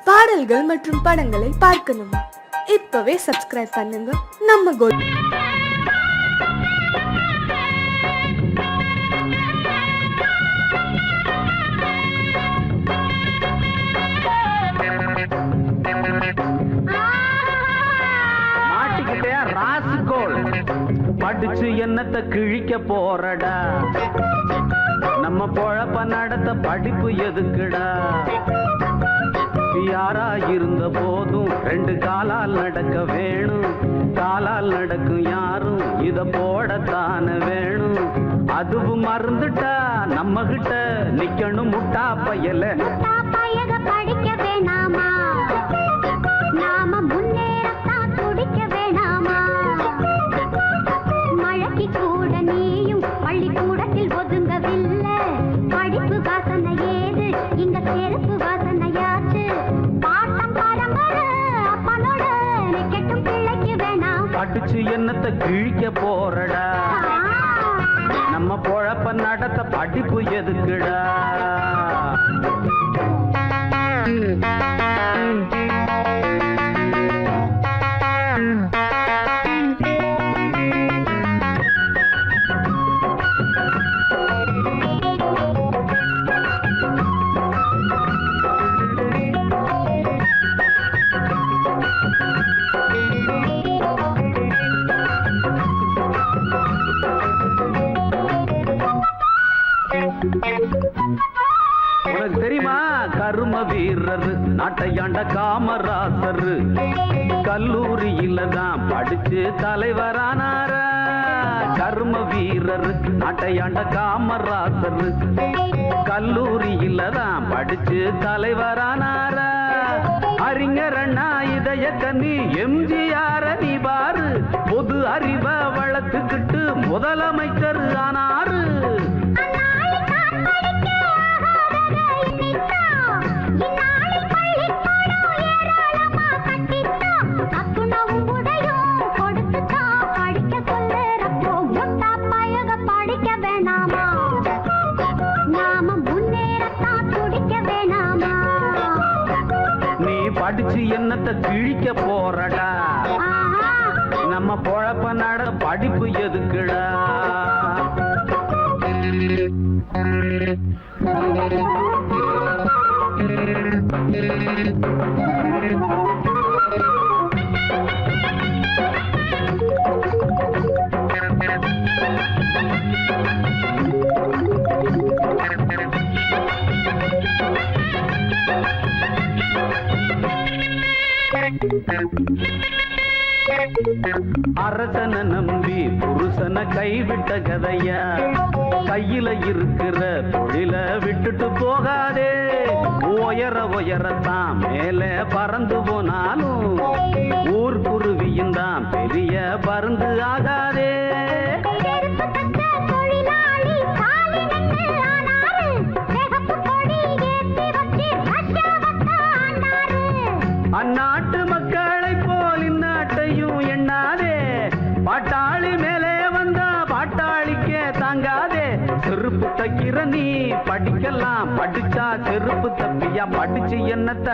பாடல்கள் மற்றும் படங்களை பார்க்கணுமா? இப்பவே சப்ஸ்கிரைப் பண்ணுங்க நம்ம கோல்ட். மாட்டிக்கிட்டே ராசுகோள் படிச்சு என்னத்தை கிழிக்க போறடா? நம்ம பொழப்ப நடத்த படிப்பு எதுக்குடா? யாரா இருந்த போதும் ரெண்டு காலால் நடக்க வேணும். காலால் நடக்கும் யாரும் இத போடத்தான வேணும். அதுவும் மறந்துட்டா நம்ம கிட்ட நிக்கணும் முட்டா பயல. படிக்க வேணாமா? நாம முன்னேறத்தான் துடிக்க வேணாமா? மழைக்கு கூட நீயும் பள்ளிக்கூடத்தில் ஒதுங்கவில்லை. படிப்பு வாசனை ஏது இங்க செருப்பு வாசனையாச்சு. பாட்டம் பரம்பரை அப்பனோட கெட்டும் பிள்ளைக்கு வேணாம். படிச்சு என்னத்தை கிழிக்க போறடா? நம்ம பொழப்ப நடத்த படிப்பு எதுக்குடா? உனக்கு தெரியுமா கரும வீரர் நாட்டையாண்ட காமராசர் கல்லூரியில தான் படிச்சு தலைவரானார. கரும வீரர் நாட்டையாண்ட காமராசர் கல்லூரியில தான் படிச்சு தலைவரானார. அறிஞர் அண்ணா இதய கண்ணி எம்ஜிஆர நீ பாரு. பொது அறிவ வளர்த்துக்கிட்டு முதலமைச்சர் ஆனாரு. படிச்சு என்னத்தை கிழிக்க போறடா? நம்ம பொழப்ப நட படிப்பு எதுக்குடா? அரசனை நம்பி புருஷனை கைவிட்ட கதையா. கையில இருக்கிற தொழில விட்டுட்டு போகாதே. உயர உயரத்தான் மேல பறந்து போனாலும் ஊர் குருவியும் தான் பெரிய பருந்து ஆகாதே. அந்நாட்டு மக்களை போல் இந்நாட்டையும் எண்ணாதே. பாட்டாளி மேலே வந்தா பாட்டாளிக்கே தாங்காதே. செருப்பு தைக்கிற நீ படிக்கலாம். படிச்சா செருப்பு தப்பியா? படிச்சு என்னத்த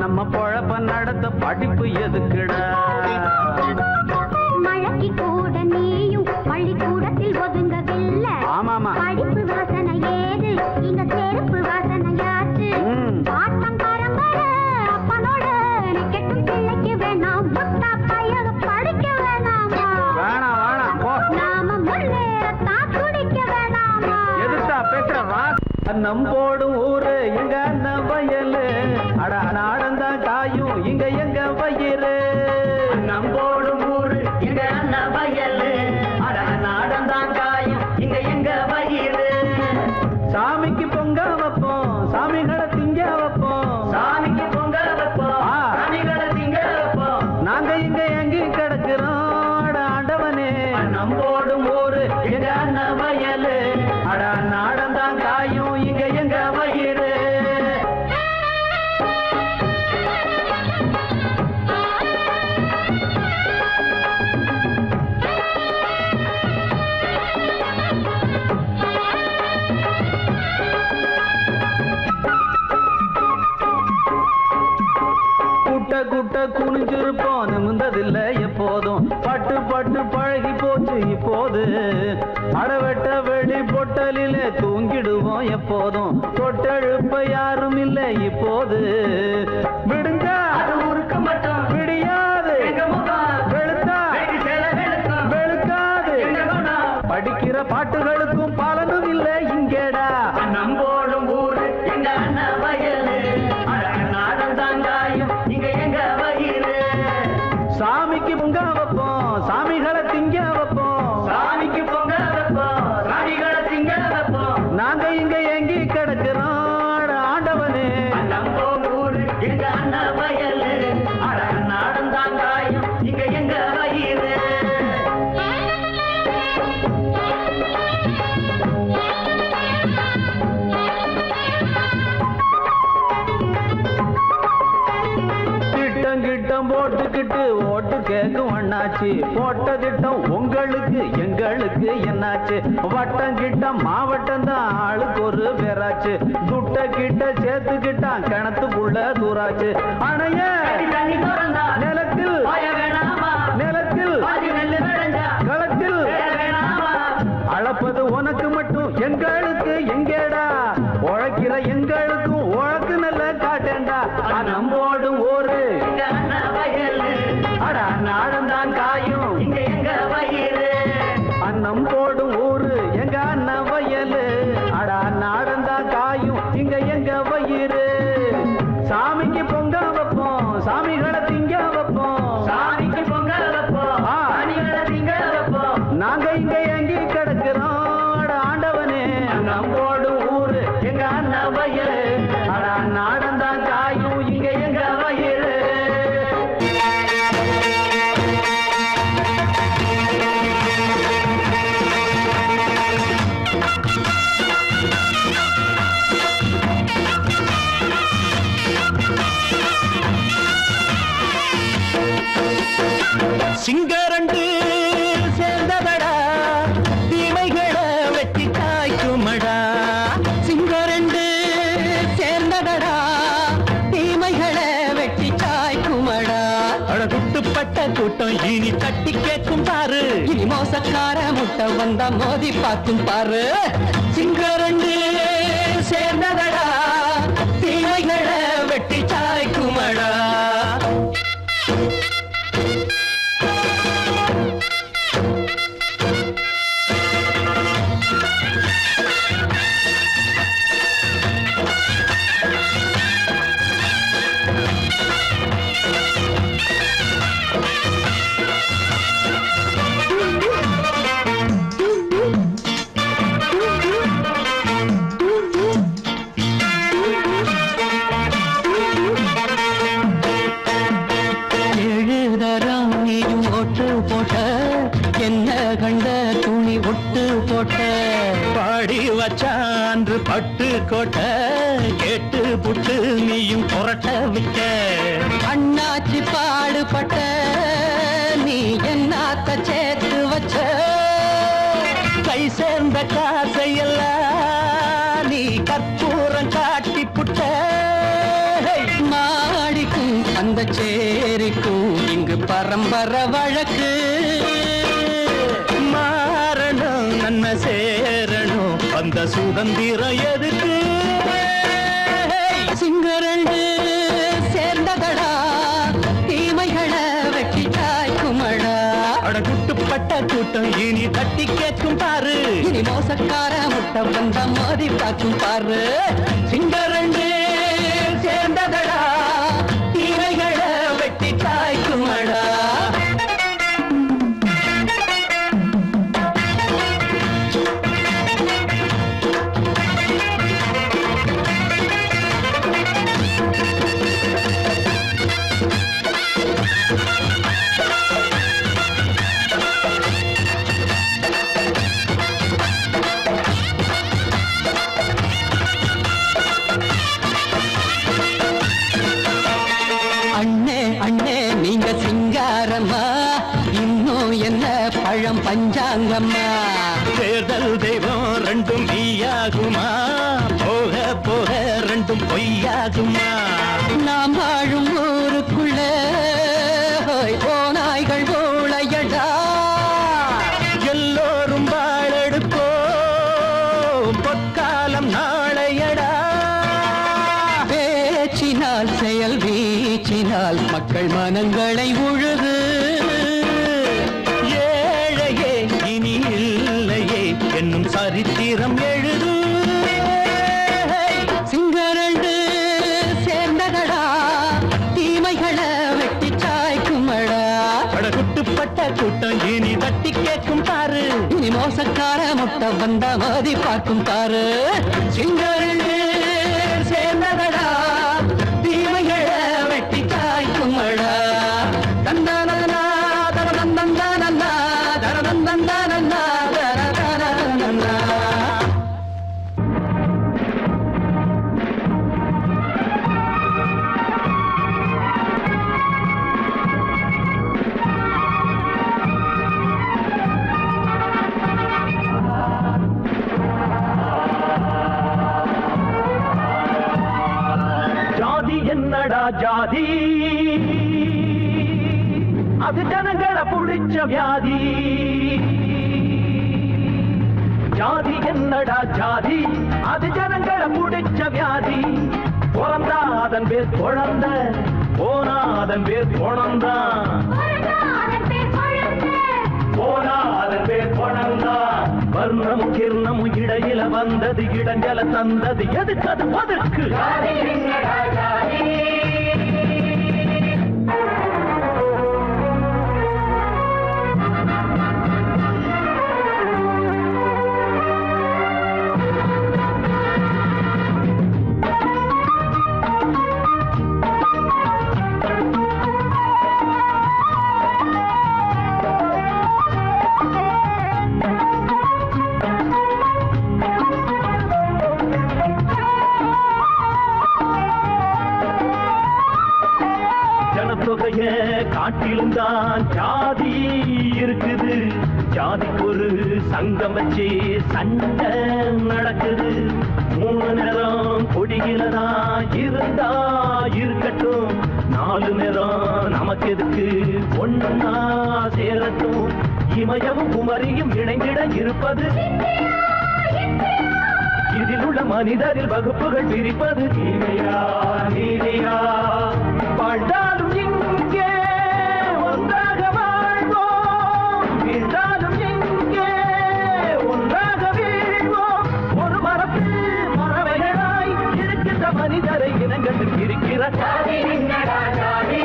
நம்ம பொழப்ப நடத்த படிப்பு எதுக்குடா? மழைக்கு கூட நீயும் பள்ளிக்கூடத்தில் ஒதுங்கவில்லை. ஆமாமா. படிப்பு வாசனை ஏது இங்க செருப்பு வாசனையாச்சு. பாட்டம் பரம்பரை அப்பனோட கெட்டும் பிள்ளைக்கு வேணாம். முட்டா பையக படிக்க வேணாமா? வேணாம் வேணாம் போ. நாம முன்னேறத்தான் துடிக்க வேணாமா? எதுக்கா பேசுறவா? நம்போடும் ஊரு எங்க அண்ணன் வயலு. அட நாடந்தான் காயும் இங்க எங்க வயிறு. நம்போடும் ஊரு எங்க அண்ணன் வயலு. அட நாடந்தான் காயும் இங்க எங்க வயிறு. சாமிக்கு பொங்க வைப்போம், சாமிகளை திங்க வைப்போம். சாமிக்கு பொங்க வைப்போம், சாமிகளை திங்க வைப்போம். நாங்க இங்க எங்கி கிடக்கிறோம். அட ஆண்டவனே நம்போடும் ஊரு எங்க அண்ணன் வயலு. அட நாடந்தான் காயும் இங்க எங்க வயிறு. நிமிர்ந்திருப்போம் நிமிர்ந்ததில்லை எப்போதும் பட்டு பட்டு பழகி போச்சு இப்போது அடவெட்ட வெடி பொட்டலிலே தூங்கிடுவோம் எப்போதும் தொட்டெழுப்ப யாரும் இல்லை இப்போது விடுங்க அது ஊருக்கு மட்டும் விடியாது எங்க முகம் வெளுத்தா வெடி சேல வெளுக்கும் வெளுக்காது எங்க குணம் படிக்கிற பாட்டுகளுக்கும் பலனும் இல்லை இங்கேடா நம்போடும் ஊரு எங்க அண்ணா வயலு நாடம் தாங்காயும் இங்க எங்க வயிறு சாமிக்கு பொங்க வைப்போம் சாமிகளை திங்க வைப்போம் சாமிக்கு பொங்க வைப்போம் சாமிகளை திங்க வைப்போம் நாங்க இங்க எங்கி கிடக்கிறோம் ஆண்டவனே நம்போடும் ஊரு எங்க அண்ணா வயலு நாடம் தாங்காயும் இங்க எங்க வயிறு திட்டம் கிட்டம் போட்டுக்கிட்டு ஓட்டு கேட்கும் அண்ணாச்சி போட்ட திட்டம் உங்களுக்கு எங்களுக்கு என்னாச்சு வட்டம் கிட்டம் மாவட்டம் தான் ஆளுக்கு ஒரு பேராச்சு துட்ட கிட்ட சேர்த்துக்கிட்டான் கிணத்துக்குள்ள தூராச்சு அணைய தண்ணி திறந்தா நிலத்தில் பாய வேணாமா நிலத்தில் பாதி நெல்லு விளைஞ்சா களத்தில் வேணாமா அளப்பது உனக்கு மட்டும் எங்களுக்கு எங்கேடா உழைக்கிற எங்களுக்கும் உழக்கு நல்ல காட்டேண்டா நம்போடும் ஊரு இங்க அண்ணா வயலு அட நாடம் தான் காயும் இங்க எங்க வயிறு அன்னம் போடும் ஊரு எங்க அண்ணன் வயலு அட நாடம் தான் காயும் இங்க எங்க வயிறு சாமிக்கு பொங்க வைப்போம் சாமிகளை திங்க வைப்போம் சாமிக்கு பொங்க வைப்போம் ஆ. சாமிகளை திங்க வைப்போம் நாங்க இங்க எங்கி கிடக்கிறோம் அட ஆண்டவனே நம்போடும் ஊரு எங்க அண்ணன் வயலு அட நாடம் தான் காயும் இங்க எங்க வயிறு சிங்கரண்டு சேர்ந்ததடா தீமைகளை வெட்டி காய்க்குமடா சிங்கரண்டு சேர்ந்ததடா தீமைகளை வெட்டி காய்க்குமடா அழகுட்டுப்பட்ட கூட்டம் இனி தட்டி கேட்கும் பாரு இனி மோசக்கார முட்டை வந்தா மோதி பார்க்கும் பாரு சிங்கரண்டு சேர்ந்ததடா தீமைகளை வெட்டி காய்க்குமடா எழுதறாம் நீயும் ஒட்டு போட்ட என்ன கண்ட துணி ஒட்டு போட்ட பாடி வச்சான்று பட்டு கோட்ட கேட்டு புட்டு நீயும் புரட்ட விட்ட அண்ணாச்சி பாடுபட்ட நீ என்னாத்த சேர்த்து வச்ச கை சேர்ந்த காசையெல்லாம் நீ கற்பூரம் காட்டி புட்ட மாடிக்கும் அந்த சேரிக்கும் இங்கு பரம்பரை வழக்கு மாறணும் நன்மை சேரணும் அந்த சுதந்திரம் எதுக்கு சிங்கரண்டு சேர்ந்ததடா தீமைகளை வெட்டி காய்க்குமடா அடகுட்டுப்பட்ட கூட்டம் இனி தட்டி கேட்கும் பாரு இனி மோசக்கார முட்டை வந்த மோதி பார்க்கும் பாரு சிங்கரண்டு சேர்ந்ததடா தீமைகளை வெட்டி காய்க்குமடா அண்ணே அண்ணே நீங்க சிங்காரம்மா இன்னும் என்ன பழம் பஞ்சாங்கம்மா தேர்தல் தெய்வம் ரெண்டும் நீயாகுமா போக போக ரெண்டும் பொய்யாகுமா நாம் வாழும் ஊருக்குள்ள சொல்லால் செயல் வீச்சினால் மக்கள் மனங்களை உழுது. ஏழையே இனி இல்லையே என்னும் சரித்திரம் எழுது. சிங்கரண்டு சேர்ந்ததடா தீமைகளை வெட்டி சாய்க்குமடா. குட்டுப்பட்ட கூட்டம் இனி தட்டி கேட்கும் பாரு. இனி மோசக்கார முட்டை வந்த மதி பார்க்கும் பாரு. சிங்கரண்டு சேர்ந்ததடா தீமைகளை வெட்டி சாய்க்குமடா. தந்தனனா தரதந்தந்தனனா தரதந்தந்தனனா தரதந்தனனா. ஜாதி என்னடா ஜாதி, அது ஜனங்களை புடிச்ச வியாதி. ஜாதி என்னடா ஜாதி, அது ஜனங்களை புடிச்ச வியாதி. பிறந்தா அதன் பேர் குழந்த, போனா அதன் பேர் குணந்தான். போனா அதன் பேர் குணந்தான். வர்ணமும் கிர்ணமும் இடையில வந்தது, இடஞ்சல தந்தது எதுக்கு? அது பதுக்கு. ஜனத்தொகைய காட்டிலும் தான் ஜாதி இருக்குது. ஜாதிக்கு ஒரு சங்கம் வச்சு சண்டை நடக்குது. 3 நேரம் கொடியிலதான் இருந்தா இருக்கட்டும், 4 நேரம் நமக்கு எதுக்கு ஒன்னா சேரட்டும். இமயமும் குமரியும் இணைந்திட இருப்பது, இதில் உள்ள மனிதரில் வகுப்புகள் பிரிப்பது. நீதியா நீதியா வாழ்ந்தாலும் இங்கே ஒன்றாக வாழ்வோம், வீழ்ந்தாலும் இங்கே ஒன்றாக வீழ்வோம். ஒரு மரத்தில் மரவைகளாய் இருக்கின்ற மனிதரை இனங்கள் இருக்கிற ஜாதி என்னடா ஜாதி.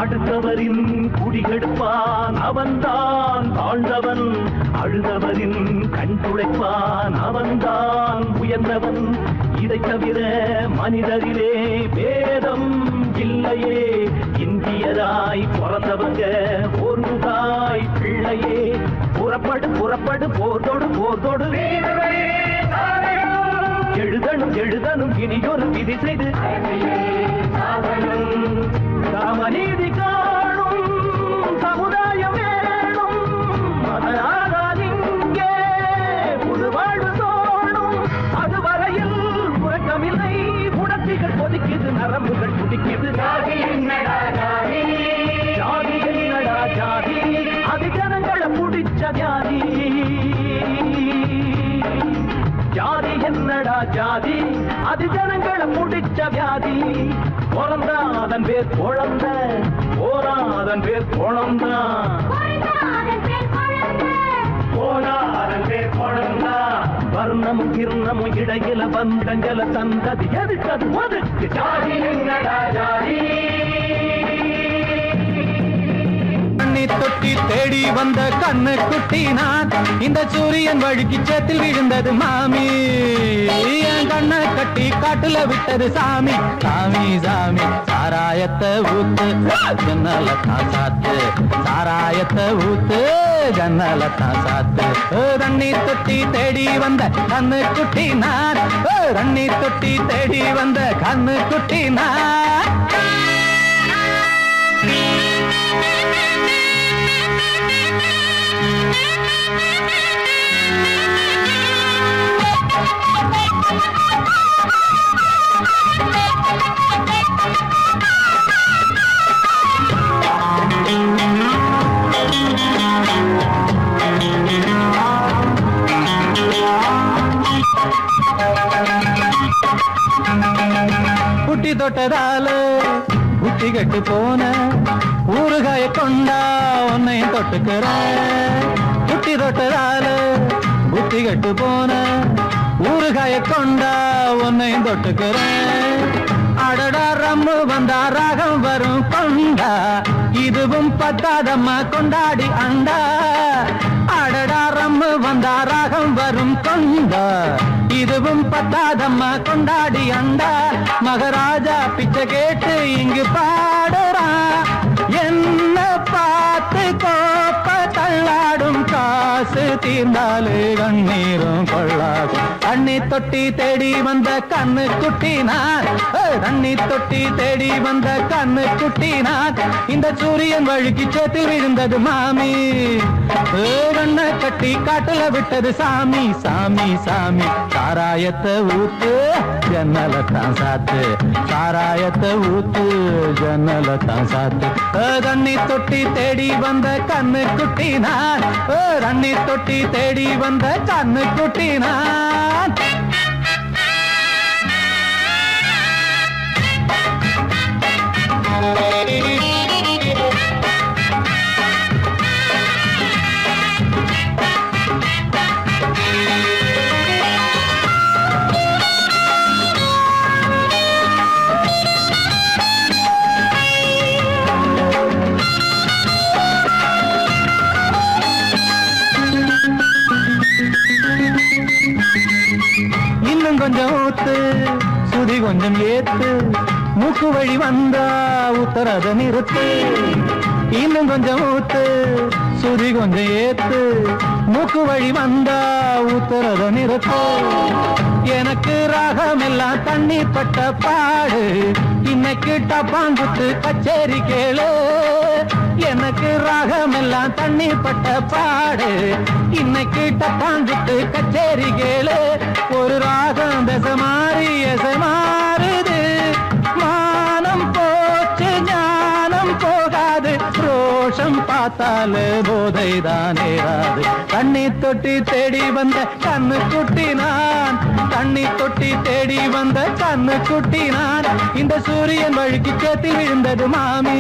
அடுத்தவரின் குடிகெடுப்பான் அவன்தான் தாழ்ந்தவன். அழுதவரின் கண் துடைப்பான் அவன்தான் உயர்ந்தவன். இதை தவிர மனிதரிலே பேதம் இல்லையே. இந்தியராய் பிறந்தவங்க ஒரு தாய் பிள்ளையே. புறப்படு புறப்படு போர்தோடு போர்தோடு எழுதணும் எழுதணும் இனியொரு விதி செய்து சமநீதி காணும் சமுதாயம் வேணும். அதனால்தான் இங்கே புது வாழ்வு தோணும். அதுவரையில் உறக்கமில்லை, உணர்ச்சிகள் கொதிக்குது, நரம்புகள் துடிக்குது. ஜாதி என்னடா ஜாதி, ஜாதி என்னடா ஜாதி, அது ஜனங்களை புடிச்ச வியாதி. ஜாதி என்னடா ஜாதி, அது ஜனங்களை முடிச்ச வியாதி. பிறந்தா அதன் பேர் குழந்த, போனா அதன் பேர் குழந்தா. போனா அதன் பேர் குழந்தா. வர்ணமும் கிர்ணமும் இடையில வந்தஞ்சல தந்தது எதுக்கு? அது ஒதுக்கு. ஜாதி என்னடா ஜாதி. தண்ணி தொட்டி தேடி வந்த கண்ணு குட்டி நான் இந்த சூரியன் வழுக்கி சேத்தில் விழுந்தது மாமி என் கண்ணை கட்டி காட்டுல விட்டது சாமி சாமி சாமி சாராயத்தை ஊத்து ஜன்னல தான் சாத்து சாராயத்தை ஊத்து ஜன்னல தான் சாத்து தண்ணி தொட்டி தேடி வந்த கண்ணு குட்டி நான் தண்ணி தொட்டி தேடி வந்த கண்ணு குட்டி நான் புட்டி தொட்டதால புத்தி கட்டு போன ஊறுகாய கொண்டா உன்னையும் தொட்டுக்கிற புட்டி தொட்டதால புத்தி கட்டு போன ஊறுகாய கொண்டா உன்னையும் தொட்டுக்கிற அடடா ரம்மு வந்தா ராகம் வரும் கொண்டா இதுவும் பத்தாதம்மா கொண்டாடி அண்டா அடடா ரம்மு வந்தா ராகம் வரும் கொண்டா இதுவும் பத்தாதம்மா கொண்டாடி அண்டா மகாராஜா பிச்சை கேட்டு இங்கு பாடுறான் என்ன பார்த்து கோப்ப தள்ளாடும் காசு தீர்ந்தாலே கண்ணீரும் கொள்ளாகும் தண்ணி தொட்டி தேடி வந்த கண்ணு குட்டி நான் தண்ணி தொட்டி தேடி வந்த கண்ணு குட்டி நான் இந்த சூரியன் வழுக்கி சேத்து விழுந்தது மாமி கண்ணை கட்டி காட்டுல விட்டது சாமி சாமி சாமி சாராயத்தை ஊத்து ஜன்னல தான் சாத்து சாராயத்தை ஊத்து ஜன்னல தான் சாத்து தண்ணி தொட்டி தேடி வந்த கண்ணு குட்டி நான் தண்ணி தொட்டி தேடி வந்த கண்ணு குட்டி நான் இன்னும் கொஞ்சம் ஊத்து சுதி கொஞ்சம் ஏத்து மூக்கு வழி வந்தா உத்தரத நிறுத்து இன்னும் கொஞ்சம் ஊத்து சுதி கொஞ்சம் ஏத்து மூக்கு வழி வந்தா உத்தரத நிறுத்து எனக்கு ராகம் எல்லாம் தண்ணி பட்ட பாடு இன்னைக்கு டப்பாங்குத்து கச்சேரி கேளு எனக்கு ராகம் எல்லாம் தண்ணி பட்ட பாடு இன்னைக்கு டப்பாங்குத்து கச்சேரி கேளு ஒரு ராகம் தசை மாறி எசை மாறுது மானம் போச்சு ஞானம் போகாது ரோஷம் பார்த்தாலே போதை தானேராது தண்ணி தொட்டி தேடி வந்த கண்ணு குட்டி நான் தண்ணி தொட்டி தேடி வந்த கண்ணு குட்டி நான் இந்த சூரியன் வழுக்கி சேத்தி விழுந்தது மாமி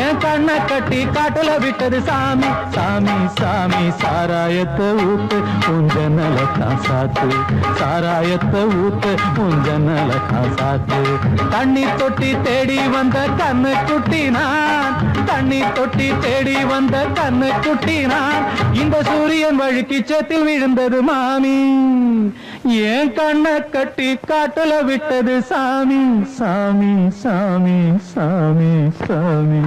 என் கண்ணை கட்டி காட்டுல விட்டது சாமி சாமி சாமி சாராயத்தை ஊத்து உஞ்சனல தான் சாத்து சாராயத்தை ஊத்து உஞ்சனல தான் சாத்து தண்ணி தொட்டி தேடி வந்த கண்ணு குட்டி நான் தண்ணி தொட்டி தேடி வந்த கண்ணு குட்டி நான் இந்த சூரியன் வழுக்கி சேத்தில் விழுந்தது மாமி என் கண்ணை கட்டி காட்டுல விட்டது சாமி சாமி சாமி சாமி சாமி